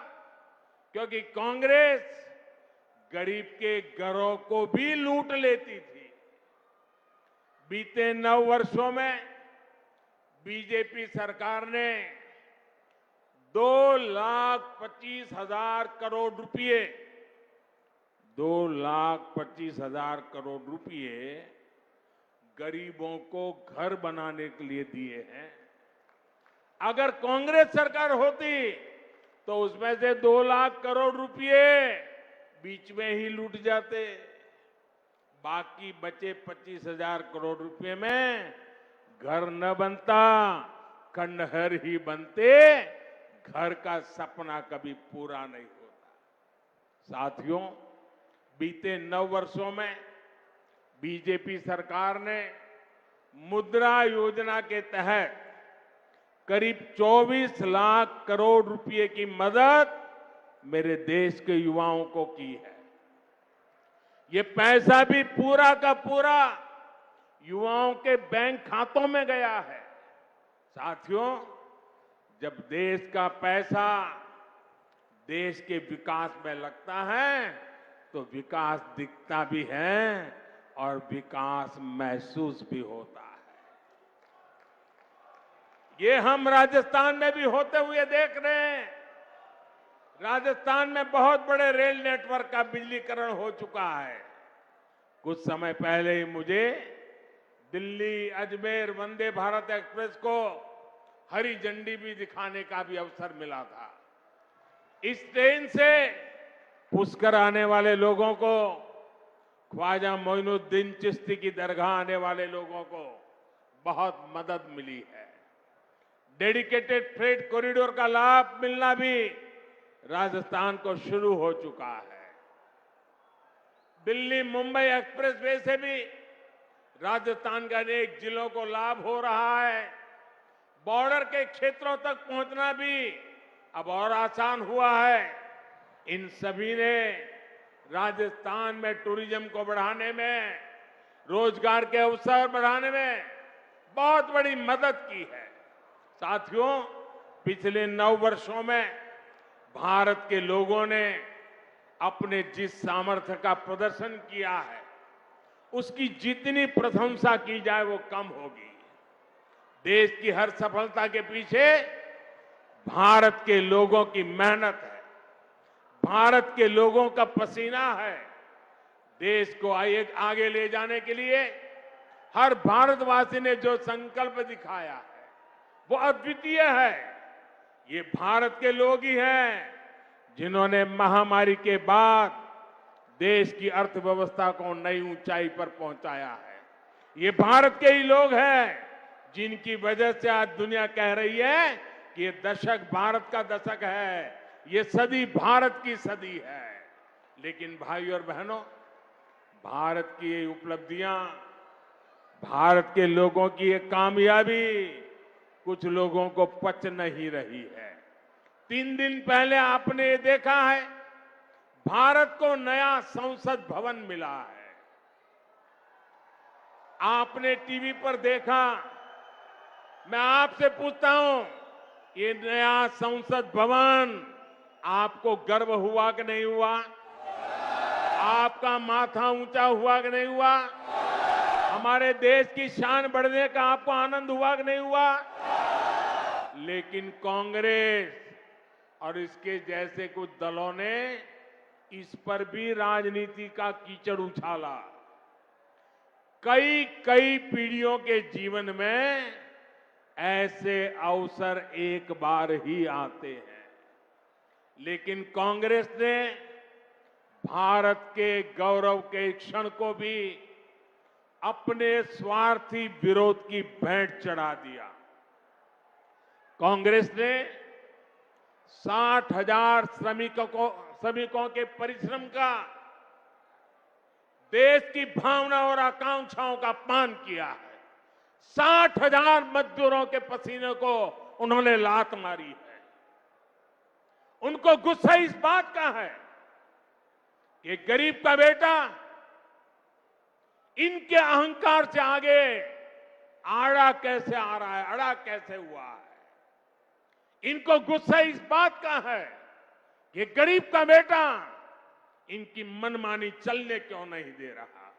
क्योंकि कांग्रेस गरीब के घरों को भी लूट लेती थी। बीते 9 वर्षों में बीजेपी सरकार ने 2,25,000 करोड़ रुपए 2,25,000 करोड़ रुपए गरीबों को घर बनाने के लिए दिए हैं। अगर कांग्रेस सरकार होती तो उसमें से 2 लाख करोड़ रुपए बीच में ही लूट जाते। बाकी बचे 25,000 करोड़ रुपए में घर न बनता, खंडहर ही बनते, घर का सपना कभी पूरा नहीं होता। साथियों, बीते 9 वर्षों में बीजेपी सरकार ने मुद्रा योजना के तहत करीब 24 लाख करोड़ रुपए की मदद मेरे देश के युवाओं को की है। ये पैसा भी पूरा का पूरा युवाओं के बैंक खातों में गया है। साथियों, जब देश का पैसा देश के विकास में लगता है तो विकास दिखता भी है और विकास महसूस भी होता है। ये हम राजस्थान में भी होते हुए देख रहे हैं। राजस्थान में बहुत बड़े रेल नेटवर्क का बिजलीकरण हो चुका है। कुछ समय पहले ही मुझे दिल्ली अजमेर वंदे भारत एक्सप्रेस को हरी झंडी भी दिखाने का भी अवसर मिला था। इस ट्रेन से पुष्कर आने वाले लोगों को, ख्वाजा मोइनुद्दीन चिश्ती की दरगाह आने वाले लोगों को बहुत मदद मिली है। डेडिकेटेड फ्रेट कॉरिडोर का लाभ मिलना भी राजस्थान को शुरू हो चुका है। दिल्ली मुंबई एक्सप्रेस वे से भी राजस्थान के अनेक जिलों को लाभ हो रहा है। बॉर्डर के क्षेत्रों तक पहुंचना भी अब और आसान हुआ है। इन सभी ने राजस्थान में टूरिज्म को बढ़ाने में, रोजगार के अवसर बढ़ाने में बहुत बड़ी मदद की है। साथियों, पिछले 9 वर्षों में भारत के लोगों ने अपने जिस सामर्थ्य का प्रदर्शन किया है, उसकी जितनी प्रशंसा की जाए वो कम होगी। देश की हर सफलता के पीछे भारत के लोगों की मेहनत है, भारत के लोगों का पसीना है। देश को आगे ले जाने के लिए हर भारतवासी ने जो संकल्प दिखाया है वो अद्वितीय है। ये भारत के लोग ही हैं जिन्होंने महामारी के बाद देश की अर्थव्यवस्था को नई ऊंचाई पर पहुंचाया है। ये भारत के ही लोग हैं जिनकी वजह से आज दुनिया कह रही है कि ये दशक भारत का दशक है, ये सदी भारत की सदी है। लेकिन भाइयों और बहनों, भारत की ये उपलब्धियां, भारत के लोगों की ये कामयाबी कुछ लोगों को पच नहीं रही है। 3 दिन पहले आपने ये देखा है, भारत को नया संसद भवन मिला है। आपने टीवी पर देखा। मैं आपसे पूछता हूं, ये नया संसद भवन आपको गर्व हुआ कि नहीं हुआ? आपका माथा ऊंचा हुआ कि नहीं हुआ? हमारे देश की शान बढ़ने का आपको आनंद हुआ कि नहीं हुआ? लेकिन कांग्रेस और इसके जैसे कुछ दलों ने इस पर भी राजनीति का कीचड़ उछाला। कई पीढ़ियों के जीवन में ऐसे अवसर एक बार ही आते हैं, लेकिन कांग्रेस ने भारत के गौरव के क्षण को भी अपने स्वार्थी विरोध की भेंट चढ़ा दिया। कांग्रेस ने 60,000 श्रमिकों के परिश्रम का, देश की भावना और आकांक्षाओं का अपमान किया है। 60,000 मजदूरों के पसीने को उन्होंने लात मारी है। उनको गुस्सा इस बात का है कि गरीब का बेटा इनके अहंकार से आगे आड़ा कैसे आ रहा है, अड़ा कैसे हुआ है। इनको गुस्सा इस बात का है कि गरीब का बेटा इनकी मनमानी चलने क्यों नहीं दे रहा?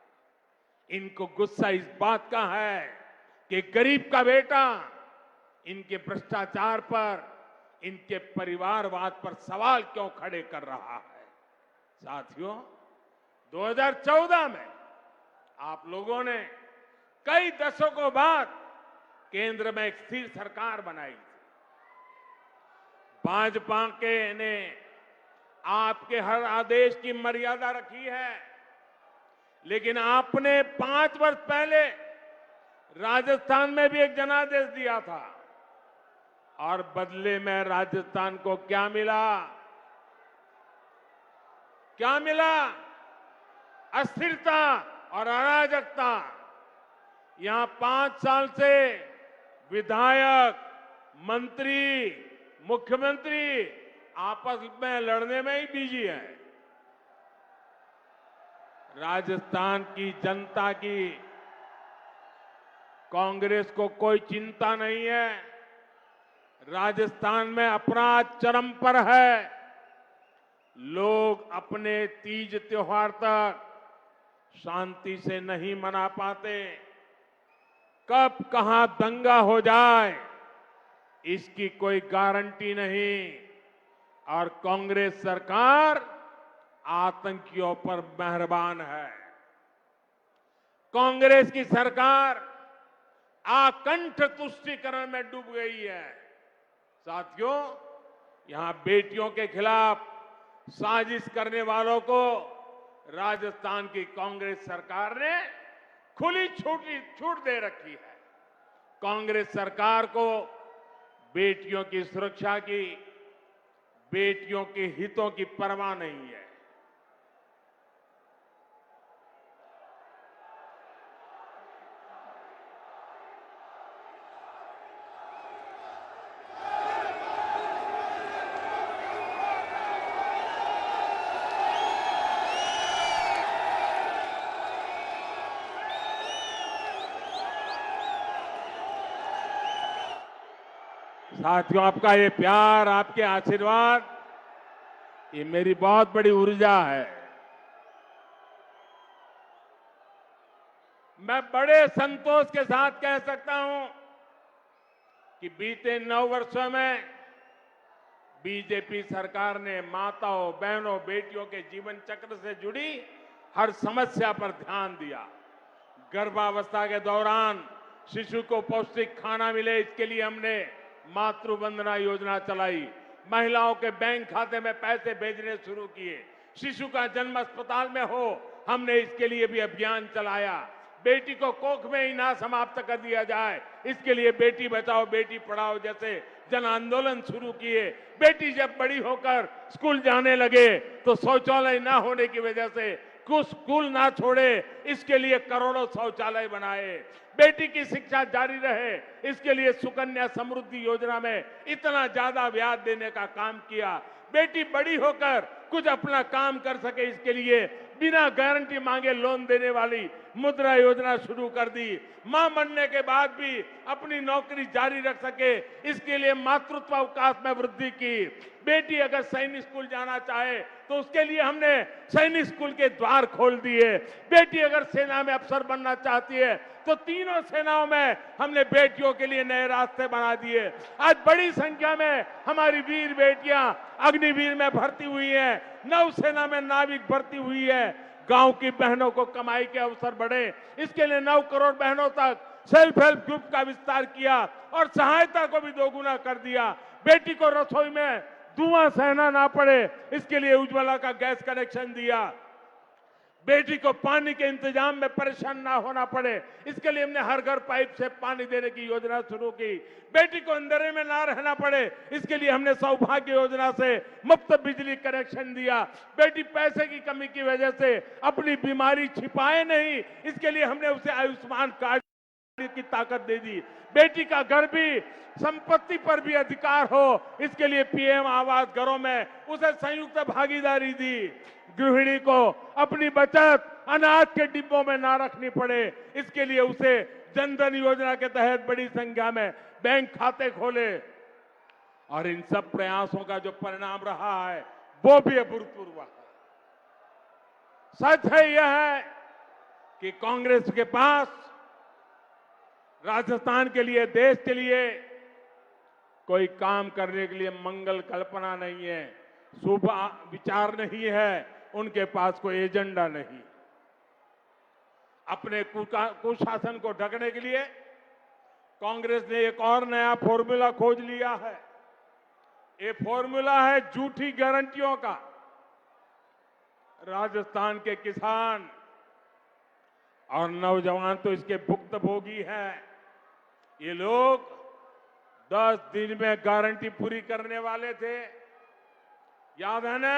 इनको गुस्सा इस बात का है कि गरीब का बेटा इनके भ्रष्टाचार पर, इनके परिवारवाद पर सवाल क्यों खड़े कर रहा है। साथियों, 2014 में आप लोगों ने कई दशकों बाद केंद्र में एक स्थिर सरकार बनाई थी। भाजपा के ने आपके हर आदेश की मर्यादा रखी है, लेकिन आपने 5 वर्ष पहले राजस्थान में भी एक जनादेश दिया था और बदले में राजस्थान को क्या मिला? क्या मिला? अस्थिरता और अराजकता। यहां 5 साल से विधायक, मंत्री, मुख्यमंत्री आपस में लड़ने में ही बिजी है। राजस्थान की जनता की कांग्रेस को कोई चिंता नहीं है। राजस्थान में अपराध चरम पर है। लोग अपने तीज त्योहार तक शांति से नहीं मना पाते। कब कहां दंगा हो जाए इसकी कोई गारंटी नहीं, और कांग्रेस सरकार आतंकियों पर मेहरबान है। कांग्रेस की सरकार आकंठ तुष्टीकरण में डूब गई है। साथियों, यहां बेटियों के खिलाफ साजिश करने वालों को राजस्थान की कांग्रेस सरकार ने खुली छूट दे रखी है। कांग्रेस सरकार को बेटियों की सुरक्षा की, बेटियों के हितों की परवाह नहीं है। साथियों, आपका ये प्यार, आपके आशीर्वाद, ये मेरी बहुत बड़ी ऊर्जा है। मैं बड़े संतोष के साथ कह सकता हूं कि बीते 9 वर्षों में बीजेपी सरकार ने माताओं, बहनों, बेटियों के जीवन चक्र से जुड़ी हर समस्या पर ध्यान दिया। गर्भावस्था के दौरान शिशु को पौष्टिक खाना मिले, इसके लिए हमने मातृ वंदना योजना चलाई। महिलाओं के बैंक खाते में पैसे भेजने शुरू किए। शिशु का जन्म अस्पताल में हो, हमने इसके लिए भी अभियान चलाया। बेटी को कोख में ही ना समाप्त कर दिया जाए, इसके लिए बेटी बचाओ बेटी पढ़ाओ जैसे जन आंदोलन शुरू किए। बेटी जब बड़ी होकर स्कूल जाने लगे तो शौचालय ना होने की वजह से कुछ स्कूल ना छोड़े, इसके लिए करोड़ों शौचालय बनाए। बेटी की शिक्षा जारी रहे, इसके लिए सुकन्या समृद्धि योजना में इतना ज्यादा ब्याज देने का काम किया। बेटी बड़ी होकर कुछ अपना काम कर सके, इसके लिए बिना गारंटी मांगे लोन देने वाली मुद्रा योजना शुरू कर दी। मां बनने के बाद भी अपनी नौकरी जारी रख सके, इसके लिए मातृत्व अवकाश में वृद्धि की। बेटी अगर सैनिक स्कूल जाना चाहे तो उसके लिए हमने सैनिक स्कूल के द्वार खोल दिए। बेटी अगर सेना में अफसर बनना चाहती है तो तीनों सेनाओं में हमने बेटियों के लिए नए रास्ते बना दिए। आज बड़ी संख्या में हमारी वीर बेटियां अग्निवीर में भर्ती हुई हैं, नौसेना में नाविक भर्ती हुई है। गांव की बहनों को कमाई के अवसर बढ़े, इसके लिए 9 करोड़ बहनों तक सेल्फ हेल्प ग्रुप का विस्तार किया और सहायता को भी दोगुना कर दिया। बेटी को रसोई में धुआं सहना ना पड़े, इसके लिए उज्ज्वला का गैस कनेक्शन दिया। बेटी को पानी के इंतजाम में परेशान ना होना पड़े, इसके लिए हमने हर घर पाइप से पानी देने की योजना शुरू की। बेटी को अंधेरे में ना रहना पड़े, इसके लिए हमने सौभाग्य योजना से मुफ्त बिजली कनेक्शन दिया। बेटी पैसे की कमी की वजह से अपनी बीमारी छिपाए नहीं, इसके लिए हमने उसे आयुष्मान कार्ड की ताकत दे दी। बेटी का घर भी, संपत्ति पर भी अधिकार हो, इसके लिए पीएम आवास घरों में उसे संयुक्त भागीदारी दी। गृहिणी को अपनी बचत अनाज के डिब्बों में ना रखनी पड़े, इसके लिए उसे जनधन योजना के तहत बड़ी संख्या में बैंक खाते खोले। और इन सब प्रयासों का जो परिणाम रहा है वो भी अभूतपूर्व है। सच है यह है कि कांग्रेस के पास राजस्थान के लिए, देश के लिए कोई काम करने के लिए मंगल कल्पना नहीं है, शुभ विचार नहीं है, उनके पास कोई एजेंडा नहीं। अपने कुशासन को ढकने के लिए कांग्रेस ने एक और नया फॉर्मूला खोज लिया है। ये फॉर्मूला है झूठी गारंटियों का। राजस्थान के किसान और नौजवान तो इसके भुक्तभोगी हैं। ये लोग 10 दिन में गारंटी पूरी करने वाले थे, याद है ना?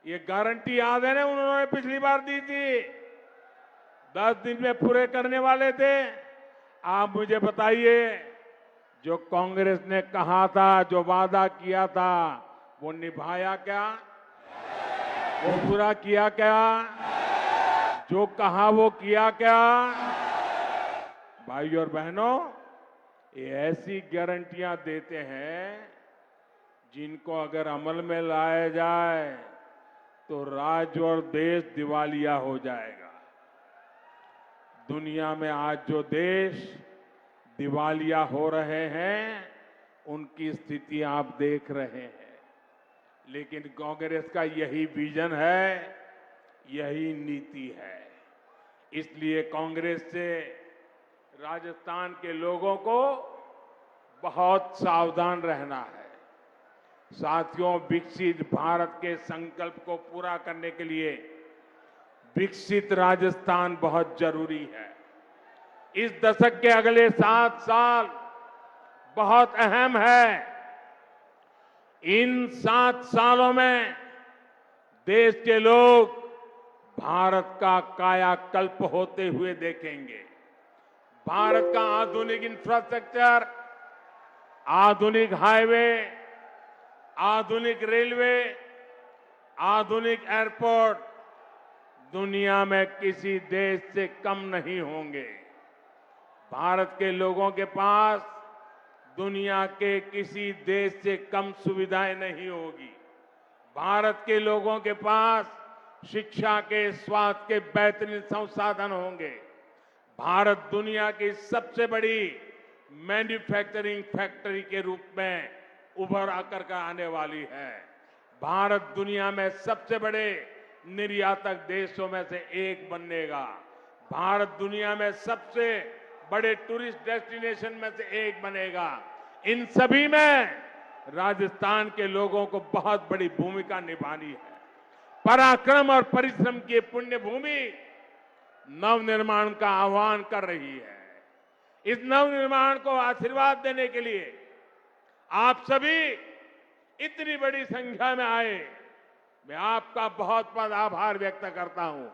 ये गारंटी याद है ना, उन्होंने पिछली बार दी थी, 10 दिन में पूरे करने वाले थे। आप मुझे बताइए, जो कांग्रेस ने कहा था, जो वादा किया था, वो निभाया क्या? वो पूरा किया क्या? जो कहा वो किया क्या? भाइयों और बहनों, ये ऐसी गारंटियां देते हैं जिनको अगर अमल में लाया जाए तो राज्य और देश दिवालिया हो जाएगा। दुनिया में आज जो देश दिवालिया हो रहे हैं, उनकी स्थिति आप देख रहे हैं। लेकिन कांग्रेस का यही विजन है, यही नीति है। इसलिए कांग्रेस से राजस्थान के लोगों को बहुत सावधान रहना है। साथियों, विकसित भारत के संकल्प को पूरा करने के लिए विकसित राजस्थान बहुत जरूरी है। इस दशक के अगले 7 साल बहुत अहम है। इन 7 सालों में देश के लोग भारत का कायाकल्प होते हुए देखेंगे। भारत का आधुनिक इंफ्रास्ट्रक्चर, आधुनिक हाईवे, आधुनिक रेलवे, आधुनिक एयरपोर्ट दुनिया में किसी देश से कम नहीं होंगे। भारत के लोगों के पास दुनिया के किसी देश से कम सुविधाएं नहीं होगी। भारत के लोगों के पास शिक्षा के, स्वास्थ्य के बेहतरीन संसाधन होंगे। भारत दुनिया की सबसे बड़ी मैन्युफैक्चरिंग फैक्ट्री के रूप में उभर आकर आने वाली है। भारत दुनिया में सबसे बड़े निर्यातक देशों में से एक बनेगा। भारत दुनिया में सबसे बड़े टूरिस्ट डेस्टिनेशन में से एक बनेगा। इन सभी में राजस्थान के लोगों को बहुत बड़ी भूमिका निभानी है। पराक्रम और परिश्रम की पुण्य भूमि नवनिर्माण का आह्वान कर रही है। इस नवनिर्माण को आशीर्वाद देने के लिए आप सभी इतनी बड़ी संख्या में आए, मैं आपका बहुत बहुत आभार व्यक्त करता हूं।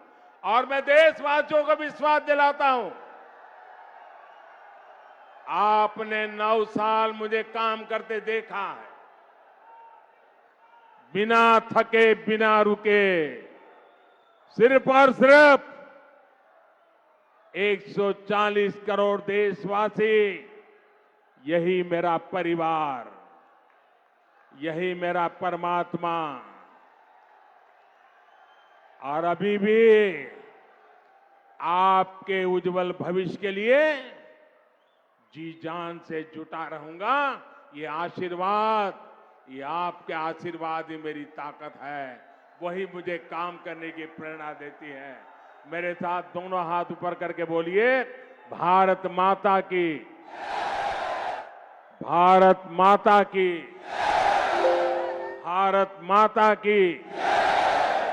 और मैं देशवासियों को विश्वास दिलाता हूं, आपने 9 साल मुझे काम करते देखा है, बिना थके, बिना रुके, सिर्फ और सिर्फ 140 करोड़ देशवासी, यही मेरा परिवार, यही मेरा परमात्मा। और अभी भी आपके उज्जवल भविष्य के लिए जी जान से जुटा रहूंगा। ये आशीर्वाद, ये आपके आशीर्वाद ही मेरी ताकत है, वही मुझे काम करने की प्रेरणा देती है। मेरे साथ दोनों हाथ ऊपर करके बोलिए, भारत माता की, भारत माता की, भारत माता की।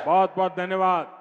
बहुत बहुत धन्यवाद।